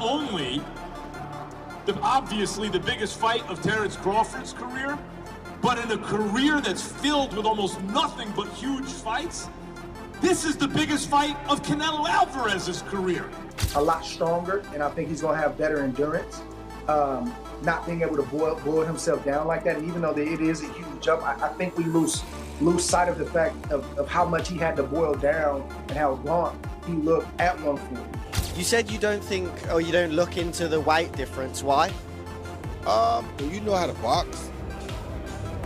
only obviously the biggest fight of Terence Crawford's career, but in a career that's filled with almost nothing but huge fights, this is the biggest fight of Canelo Alvarez's career. A lot stronger, and I think he's going to have better endurance. Not being able to boil himself down like that, and even though it is a huge jump, I think we lose sight of the fact of how much he had to boil down and how gaunt he looked at 140. You said you don't think, or you don't look into the weight difference. Why? When you know how to box,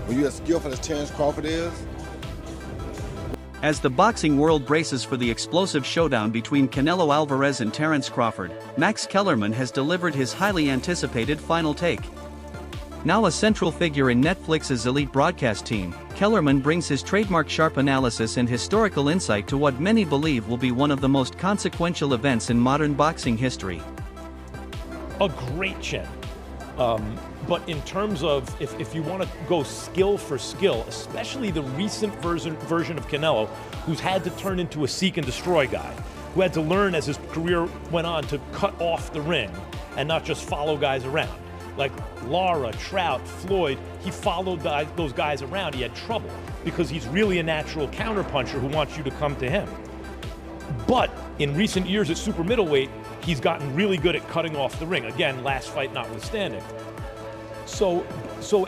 when you're as skillful as Terence Crawford is. As the boxing world braces for the explosive showdown between Canelo Alvarez and Terence Crawford, Max Kellerman has delivered his highly anticipated final take. Now a central figure in Netflix's elite broadcast team, Kellerman brings his trademark sharp analysis and historical insight to what many believe will be one of the most consequential events in modern boxing history. A great chin. But in terms of, if you want to go skill for skill, especially the recent version of Canelo, who's had to turn into a seek and destroy guy, who had to learn as his career went on to cut off the ring and not just follow guys around. Like Lara, Trout, Floyd, he followed those guys around. He had trouble because he's really a natural counterpuncher who wants you to come to him. But in recent years at super middleweight, he's gotten really good at cutting off the ring. Again, last fight notwithstanding. So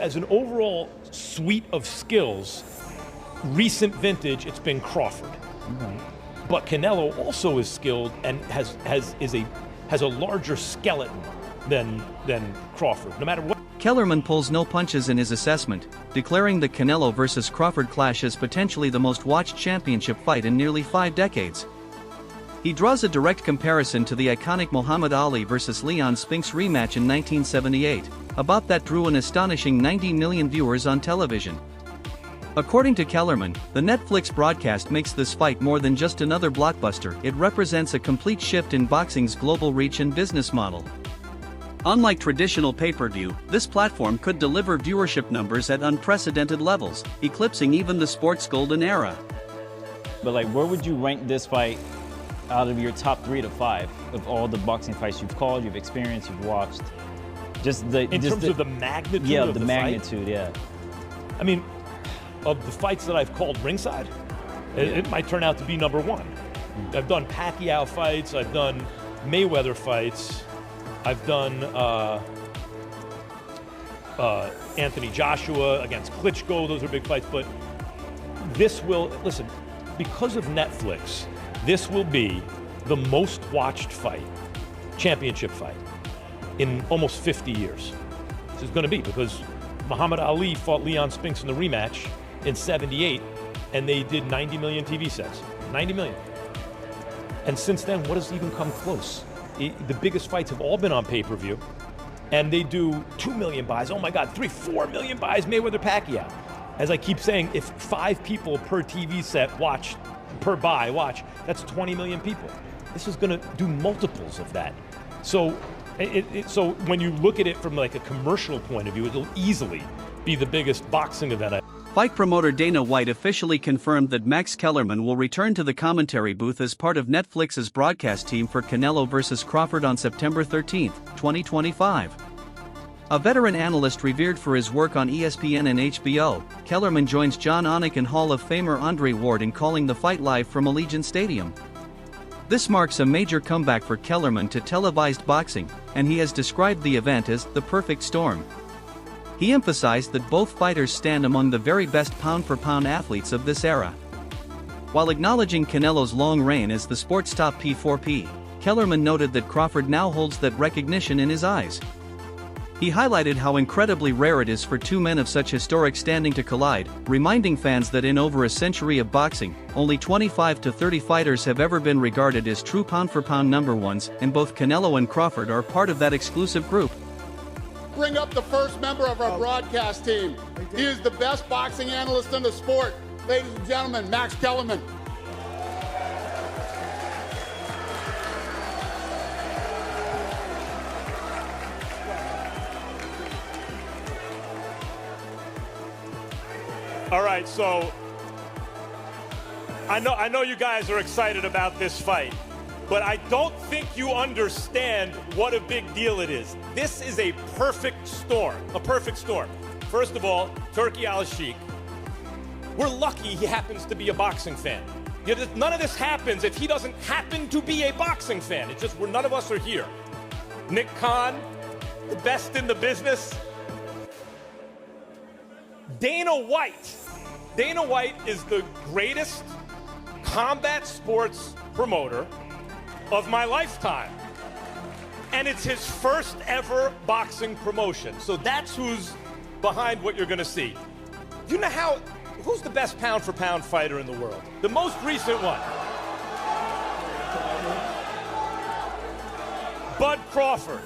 as an overall suite of skills, recent vintage, it's been Crawford. Mm-hmm. But Canelo also is skilled and has a larger skeleton than Crawford, no matter what. Kellerman pulls no punches in his assessment, declaring the Canelo vs. Crawford clash as potentially the most watched championship fight in nearly 5 decades. He draws a direct comparison to the iconic Muhammad Ali vs. Leon Spinks rematch in 1978, a bout that drew an astonishing 90 million viewers on television. According to Kellerman, the Netflix broadcast makes this fight more than just another blockbuster. It represents a complete shift in boxing's global reach and business model. Unlike traditional pay-per-view, this platform could deliver viewership numbers at unprecedented levels, eclipsing even the sport's golden era. But like, where would you rank this fight out of your top 3 to 5 of all the boxing fights you've called, you've experienced, you've watched? In terms of the magnitude of the fight? Yeah, the magnitude, yeah. I mean, of the fights that I've called ringside, it might turn out to be number 1. I've done Pacquiao fights, I've done Mayweather fights, I've done Anthony Joshua against Klitschko, those are big fights, but this will, listen, because of Netflix, this will be the most watched fight, championship fight, in almost 50 years. This is going to be because Muhammad Ali fought Leon Spinks in the rematch in '78, and they did 90 million TV sets. 90 million. And since then, what has even come close? The biggest fights have all been on pay-per-view, and they do 2 million buys. Oh my God, 4 million buys, Mayweather Pacquiao. As I keep saying, if 5 people per TV set watch, that's 20 million people. This is going to do multiples of that. So, so when you look at it from like a commercial point of view, it'll easily be the biggest boxing event. Fight promoter Dana White officially confirmed that Max Kellerman will return to the commentary booth as part of Netflix's broadcast team for Canelo vs. Crawford on September 13, 2025. A veteran analyst revered for his work on ESPN and HBO, Kellerman joins John Onek and Hall of Famer Andre Ward in calling the fight live from Allegiant Stadium. This marks a major comeback for Kellerman to televised boxing, and he has described the event as the perfect storm. He emphasized that both fighters stand among the very best pound-for-pound athletes of this era. While acknowledging Canelo's long reign as the sport's top P4P, Kellerman noted that Crawford now holds that recognition in his eyes. He highlighted how incredibly rare it is for 2 men of such historic standing to collide, reminding fans that in over a century of boxing, only 25 to 30 fighters have ever been regarded as true pound-for-pound number ones, and both Canelo and Crawford are part of that exclusive group. Bring up the first member of our broadcast team. He is the best boxing analyst in the sport. Ladies and gentlemen, Max Kellerman. All right, so I know you guys are excited about this fight. but I don't think you understand what a big deal it is. This is a perfect storm, First of all, Turki Al-Sheikh. We're lucky he happens to be a boxing fan. None of this happens if he doesn't happen to be a boxing fan. It's just none of us are here. Nick Khan, the best in the business. Dana White. Dana White is the greatest combat sports promoter of my lifetime. And it's his first ever boxing promotion. So that's who's behind what you're gonna see. You know who's the best pound for pound fighter in the world? The most recent one. Bud Crawford.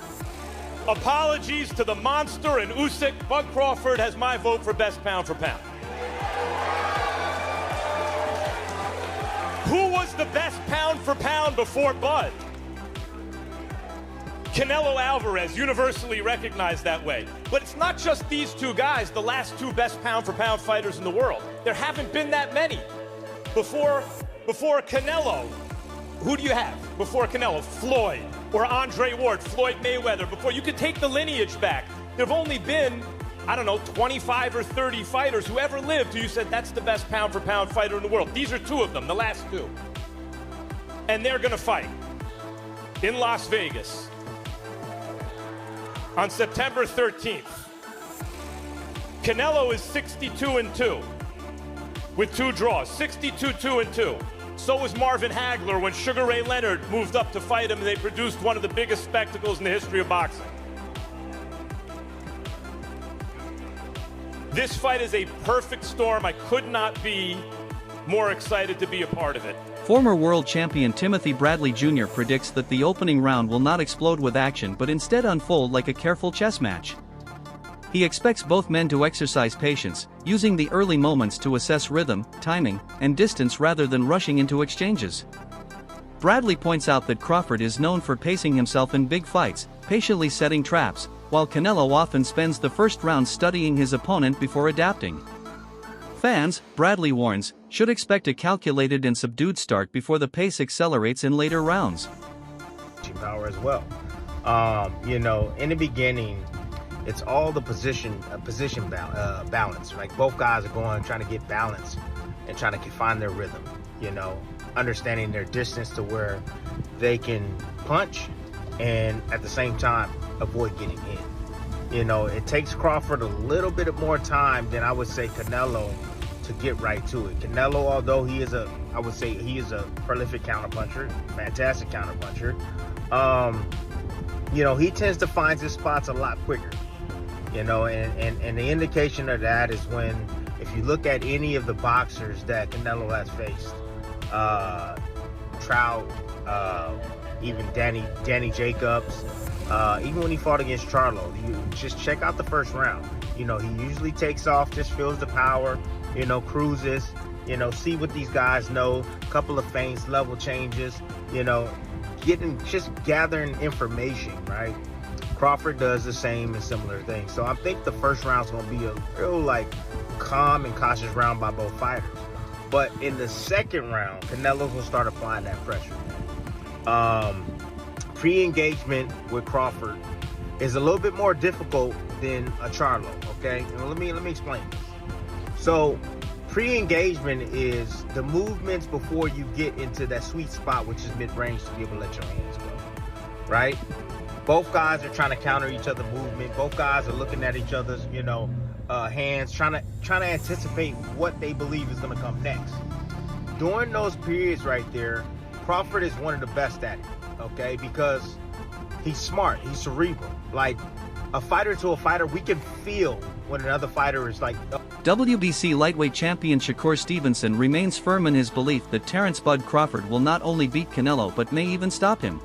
Apologies to the monster and Usyk. Bud Crawford has my vote for best pound for pound. Who was the best pound for pound before Bud? Canelo Alvarez, universally recognized that way. But it's not just these two guys, the last two best pound for pound fighters in the world. There haven't been that many. Before Canelo, who do you have? Before Canelo, Floyd or Andre Ward, Floyd Mayweather. Before, you could take the lineage back. There have only been, I don't know, 25 or 30 fighters who ever lived who you said that's the best pound for pound fighter in the world. These are two of them, the last two. And they're gonna fight in Las Vegas on September 13th. Canelo is 62-2 with 2 draws, 62-2. So was Marvin Hagler when Sugar Ray Leonard moved up to fight him, and they produced one of the biggest spectacles in the history of boxing. This fight is a perfect storm. I could not be more excited to be a part of it. Former world champion Timothy Bradley Jr. predicts that the opening round will not explode with action but instead unfold like a careful chess match. He expects both men to exercise patience, using the early moments to assess rhythm, timing, and distance rather than rushing into exchanges. Bradley points out that Crawford is known for pacing himself in big fights, patiently setting traps, while Canelo often spends the first round studying his opponent before adapting. Fans, Bradley warns, should expect a calculated and subdued start before the pace accelerates in later rounds. Power as well. In the beginning, it's all the position balance. Like both guys are trying to get balance and trying to find their rhythm. Understanding their distance to where they can punch and at the same time avoid getting in. It takes Crawford a little bit more time than I would say Canelo to get right to it. Canelo, although he is a prolific counterpuncher, fantastic counterpuncher, he tends to find his spots a lot quicker. And the indication of that is when, if you look at any of the boxers that Canelo has faced, Trout, even Danny Jacobs, even when he fought against Charlo, you just check out the first round. He usually takes off, just feels the power, cruises, see what these guys know, couple of feints, level changes, gathering information, right? Crawford does the same and similar things. So I think the first round's gonna be a real calm and cautious round by both fighters. But in the second round, Canelo's gonna start applying that pressure. Pre-engagement with Crawford is a little bit more difficult than a Charlo, okay? And let me explain this. So pre-engagement is the movements before you get into that sweet spot, which is mid-range, to be able to let your hands go, right? Both guys are trying to counter each other's movement. Both guys are looking at each other's, hands, trying to anticipate what they believe is going to come next. During those periods right there, Crawford is one of the best at it, okay? Because he's smart, he's cerebral. Like a fighter to a fighter, we can feel when another fighter is WBC lightweight champion Shakur Stevenson remains firm in his belief that Terence "Bud" Crawford will not only beat Canelo but may even stop him.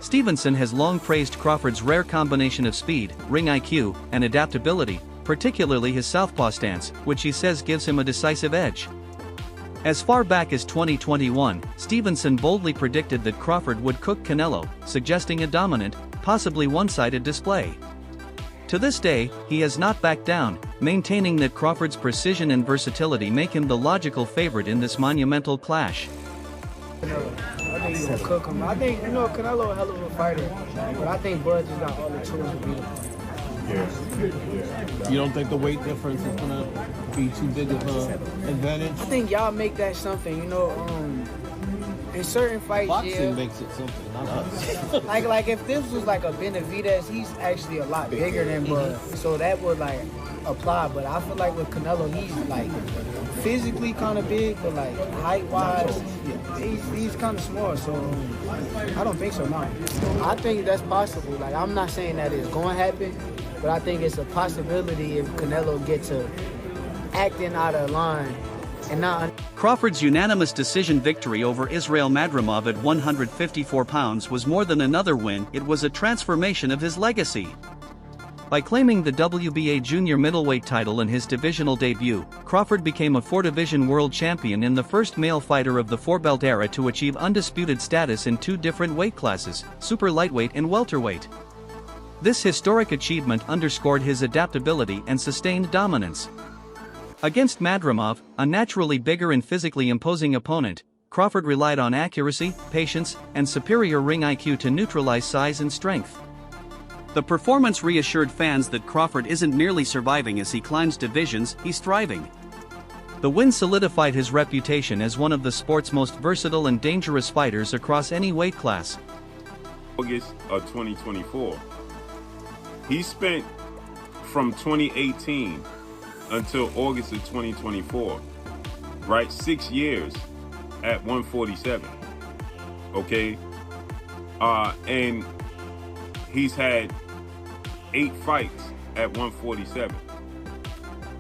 Stevenson has long praised Crawford's rare combination of speed, ring IQ, and adaptability, particularly his southpaw stance, which he says gives him a decisive edge. As far back as 2021, Stevenson boldly predicted that Crawford would cook Canelo, suggesting a dominant, possibly one-sided display. To this day, he has not backed down, maintaining that Crawford's precision and versatility make him the logical favorite in this monumental clash. Canelo. I think he's gonna cook him. I think, Canelo a hell of a fighter, but I think Bud just got all the tools to beat him. Yeah. You don't think the weight difference is gonna be too big of an advantage? I think y'all make that something, in certain fights, Boxing makes it something, not us. like if this was like a Benavidez, he's actually a lot bigger than Bud, so that would like apply. But I feel like with Canelo, he's like physically kind of big, but like height-wise, he's kind of small. So I don't think so. No, I think that's possible. Like I'm not saying that it's going to happen, but I think it's a possibility if Canelo gets to acting out of line and not. Crawford's unanimous decision victory over Israil Madrimov at 154 pounds was more than another win, it was a transformation of his legacy. By claiming the WBA junior middleweight title in his divisional debut, Crawford became a four-division world champion and the first male fighter of the four-belt era to achieve undisputed status in two different weight classes, super lightweight and welterweight. This historic achievement underscored his adaptability and sustained dominance. Against Madrimov, a naturally bigger and physically imposing opponent, Crawford relied on accuracy, patience, and superior ring IQ to neutralize size and strength. The performance reassured fans that Crawford isn't merely surviving as he climbs divisions, he's thriving. The win solidified his reputation as one of the sport's most versatile and dangerous fighters across any weight class. August of 2024. He spent from 2018 until August of 2024, right? 6 years at 147, okay? And he's had 8 fights at 147,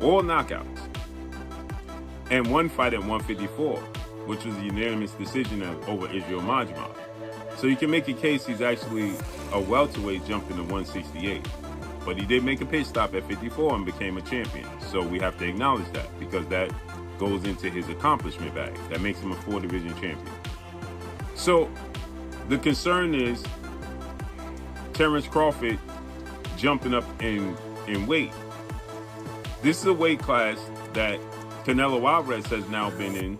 all knockouts, and 1 fight at 154, which was a unanimous decision over Israil Madrimov. So you can make a case he's actually a welterweight jumping to 168. But he did make a pit stop at 54 and became a champion. So we have to acknowledge that because that goes into his accomplishment bag. That makes him a 4-division champion. So the concern is Terence Crawford jumping up in weight. This is a weight class that Canelo Alvarez has now been in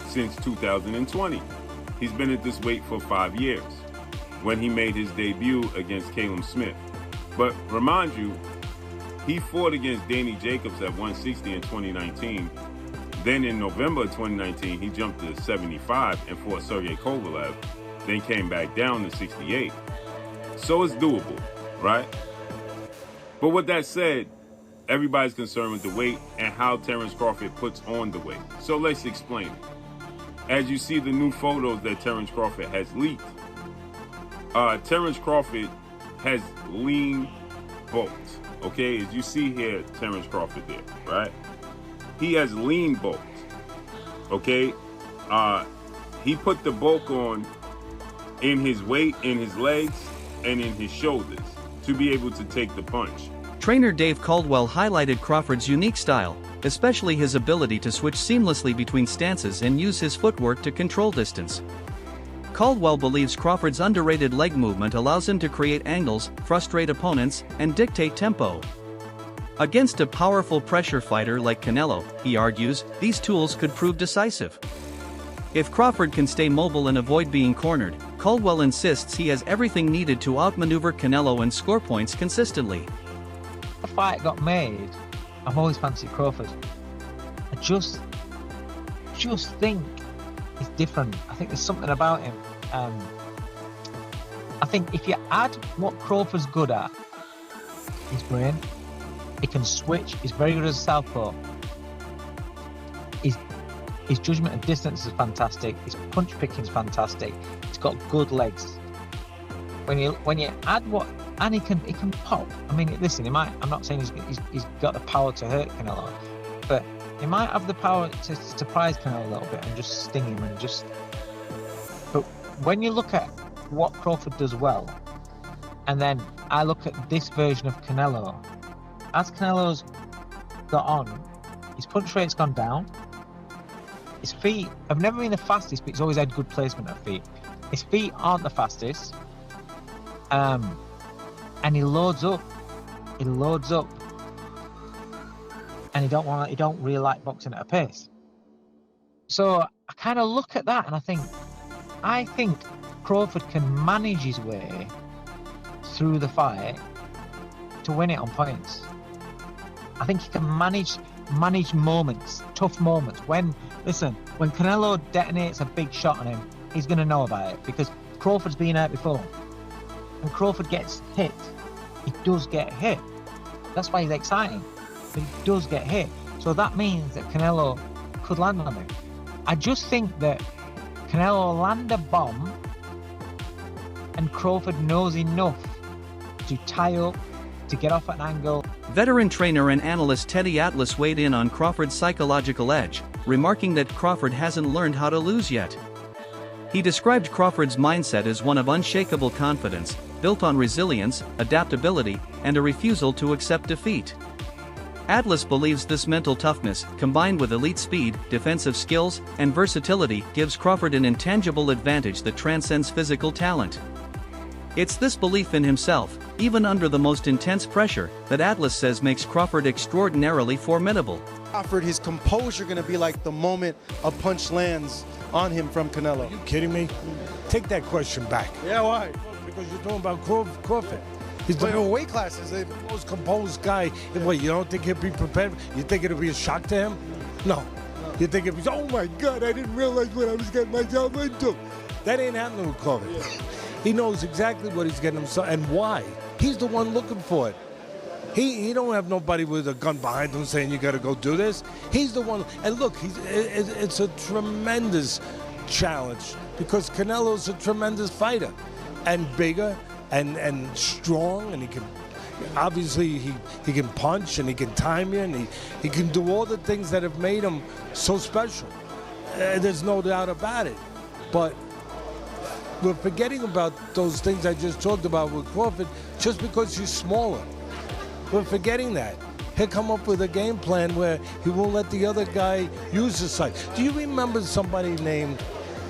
since 2020. He's been at this weight for 5 years when he made his debut against Caleb Smith. But remind you, he fought against Danny Jacobs at 160 in 2019. Then in November of 2019, he jumped to 75 and fought Sergey Kovalev, then came back down to 68. So it's doable, right? But with that said, everybody's concerned with the weight and how Terence Crawford puts on the weight. So let's explain it. As you see the new photos that Terence Crawford has leaked, Terence Crawford has lean bulks, okay? As you see here, Terence Crawford there, right? He has lean bulks, okay? He put the bulk on in his weight, in his legs, and in his shoulders to be able to take the punch. Trainer Dave Caldwell highlighted Crawford's unique style, especially his ability to switch seamlessly between stances and use his footwork to control distance. Caldwell believes Crawford's underrated leg movement allows him to create angles, frustrate opponents, and dictate tempo. Against a powerful pressure fighter like Canelo, he argues, these tools could prove decisive. If Crawford can stay mobile and avoid being cornered, Caldwell insists he has everything needed to outmaneuver Canelo and score points consistently. The fight got made, I've always fancied Crawford. I just think he's different. I think there's something about him. I think if you add what Crawford's good at, his brain, he can switch, he's very good as a southpaw. His judgment of distance is fantastic, his punch picking is fantastic, he's got good legs. When you add what, and he can pop. I mean, listen, I'm not saying he's got the power to hurt Canelo, but he might have the power to surprise Canelo a little bit and just sting him and just. But when you look at what Crawford does well, and then I look at this version of Canelo, as Canelo's got on, his punch rate's gone down. His feet have never been the fastest, but he's always had good placement of feet. His feet aren't the fastest, and he loads up. He loads up, and he don't really like boxing at a pace. So I kind of look at that and I think I think Crawford can manage his way through the fight to win it on points. I think he can manage moments, tough moments. When Canelo detonates a big shot on him, he's going to know about it because Crawford's been out before. When Crawford gets hit, he does get hit. That's why he's exciting. But he does get hit. So that means that Canelo could land on him. I just think that Canelo will land a bomb and Crawford knows enough to tie up, to get off at an angle. Veteran trainer and analyst Teddy Atlas weighed in on Crawford's psychological edge, remarking that Crawford hasn't learned how to lose yet. He described Crawford's mindset as one of unshakable confidence, built on resilience, adaptability, and a refusal to accept defeat. Atlas believes this mental toughness, combined with elite speed, defensive skills, and versatility, gives Crawford an intangible advantage that transcends physical talent. It's this belief in himself, even under the most intense pressure, that Atlas says makes Crawford extraordinarily formidable. Crawford, his composure going to be like the moment a punch lands on him from Canelo. Are you kidding me? Take that question back. Yeah, why? Because you're talking about Crawford. He's the weight classes. The most composed guy. What, you don't think he'll be prepared? You think it'll be a shock to him? No. You think it'll be, oh my God, I didn't realize what I was getting myself into. That ain't happening with Crawford. Yeah. He knows exactly what he's getting himself and why. He's the one looking for it. He don't have nobody with a gun behind him saying you got to go do this. He's the one. And look, it's a tremendous challenge because Canelo's a tremendous fighter and bigger and strong, and he can obviously he can punch and he can time you and he can do all the things that have made him so special. There's no doubt about it. But we're forgetting about those things I just talked about with Crawford just because he's smaller. We're forgetting that. He'll come up with a game plan where he won't let the other guy use the sight. Do you remember somebody named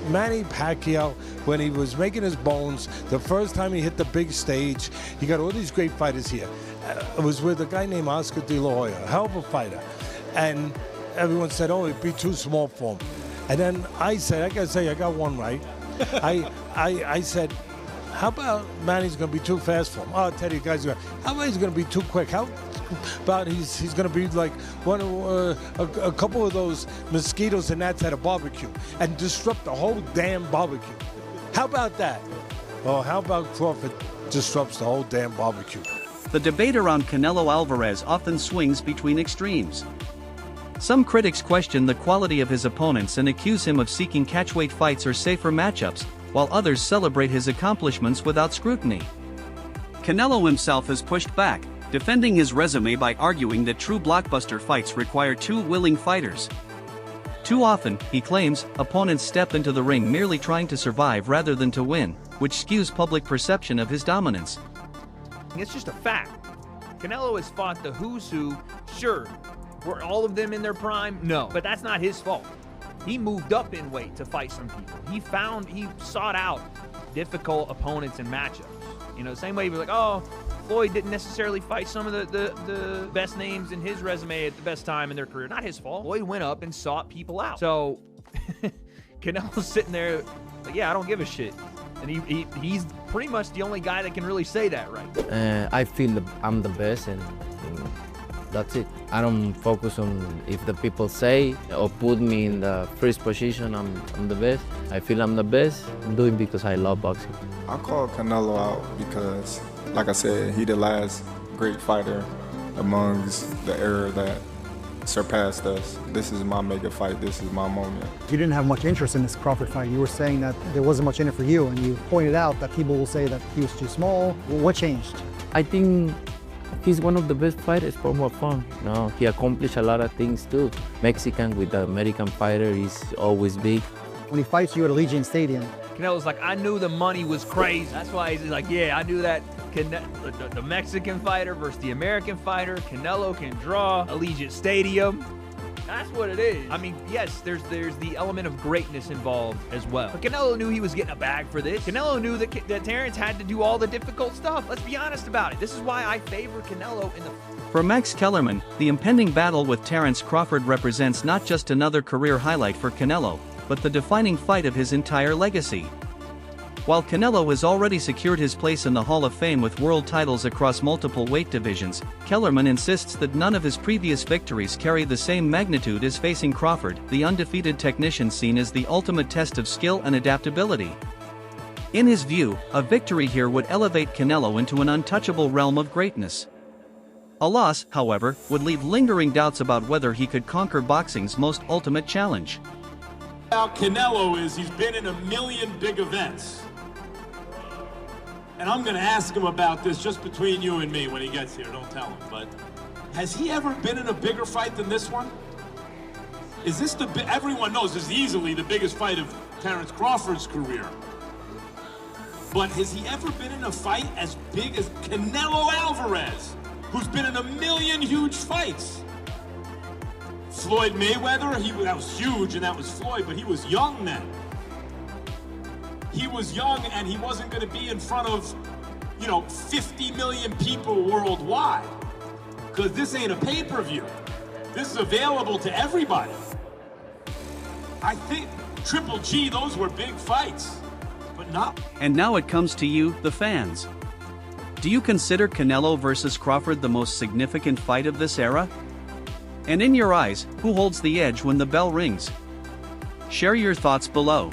Manny Pacquiao when he was making his bones, the first time he hit the big stage? He got all these great fighters here. It was with a guy named Oscar De La Hoya, a hell of a fighter. And everyone said, oh, it'd be too small for him. And then I said, I gotta say, I got one right. I said, how about Manny's going to be too fast for him? Oh, Teddy, guys, how about he's going to be too quick? How about he's going to be like a couple of those mosquitoes and gnats at a barbecue and disrupt the whole damn barbecue? How about that? Oh, how about Crawford disrupts the whole damn barbecue? The debate around Canelo Alvarez often swings between extremes. Some critics question the quality of his opponents and accuse him of seeking catchweight fights or safer matchups, while others celebrate his accomplishments without scrutiny. Canelo himself has pushed back, defending his resume by arguing that true blockbuster fights require two willing fighters. Too often, he claims, opponents step into the ring merely trying to survive rather than to win, which skews public perception of his dominance. It's just a fact. Canelo has fought the who's who, sure. Were all of them in their prime? No, but that's not his fault. He moved up in weight to fight some people. He sought out difficult opponents and matchups. You know, same way he was like, oh, Floyd didn't necessarily fight some of the best names in his resume at the best time in their career. Not his fault. Floyd went up and sought people out. So Canelo's sitting there like, yeah, I don't give a shit. And he's pretty much the only guy that can really say that, right? I feel I'm the best, and that's it. I don't focus on if the people say or put me in the first position, I'm the best. I feel I'm the best. I'm doing because I love boxing. I call Canelo out because, like I said, he the last great fighter amongst the era that surpassed us. This is my mega fight. This is my moment. You didn't have much interest in this Crawford fight. You were saying that there wasn't much in it for you, and you pointed out that people will say that he was too small. What changed? I think he's one of the best fighters for more fun. No, he accomplished a lot of things too. Mexican with the American fighter is always big. When he fights you at Allegiant Stadium, Canelo's like, I knew the money was crazy. That's why he's like, yeah, I knew that the Mexican fighter versus the American fighter. Canelo can draw Allegiant Stadium. That's what it is. I mean, yes, there's the element of greatness involved as well. But Canelo knew he was getting a bag for this. Canelo knew that Terence had to do all the difficult stuff. Let's be honest about it. This is why I favor Canelo in the... For Max Kellerman, the impending battle with Terence Crawford represents not just another career highlight for Canelo, but the defining fight of his entire legacy. While Canelo has already secured his place in the Hall of Fame with world titles across multiple weight divisions, Kellerman insists that none of his previous victories carry the same magnitude as facing Crawford, the undefeated technician seen as the ultimate test of skill and adaptability. In his view, a victory here would elevate Canelo into an untouchable realm of greatness. A loss, however, would leave lingering doubts about whether he could conquer boxing's most ultimate challenge. About Canelo is he's been in a million big events. And I'm going to ask him about this just between you and me when he gets here, don't tell him, but has he ever been in a bigger fight than this one? Is this everyone knows this is easily the biggest fight of Terence Crawford's career. But has he ever been in a fight as big as Canelo Alvarez, who's been in a million huge fights? Floyd Mayweather, that was huge and that was Floyd, but he was young then. He was young and he wasn't going to be in front of, 50 million people worldwide. Because this ain't a pay-per-view. This is available to everybody. I think Triple G, those were big fights, but not. And now it comes to you, the fans. Do you consider Canelo versus Crawford the most significant fight of this era? And in your eyes, who holds the edge when the bell rings? Share your thoughts below.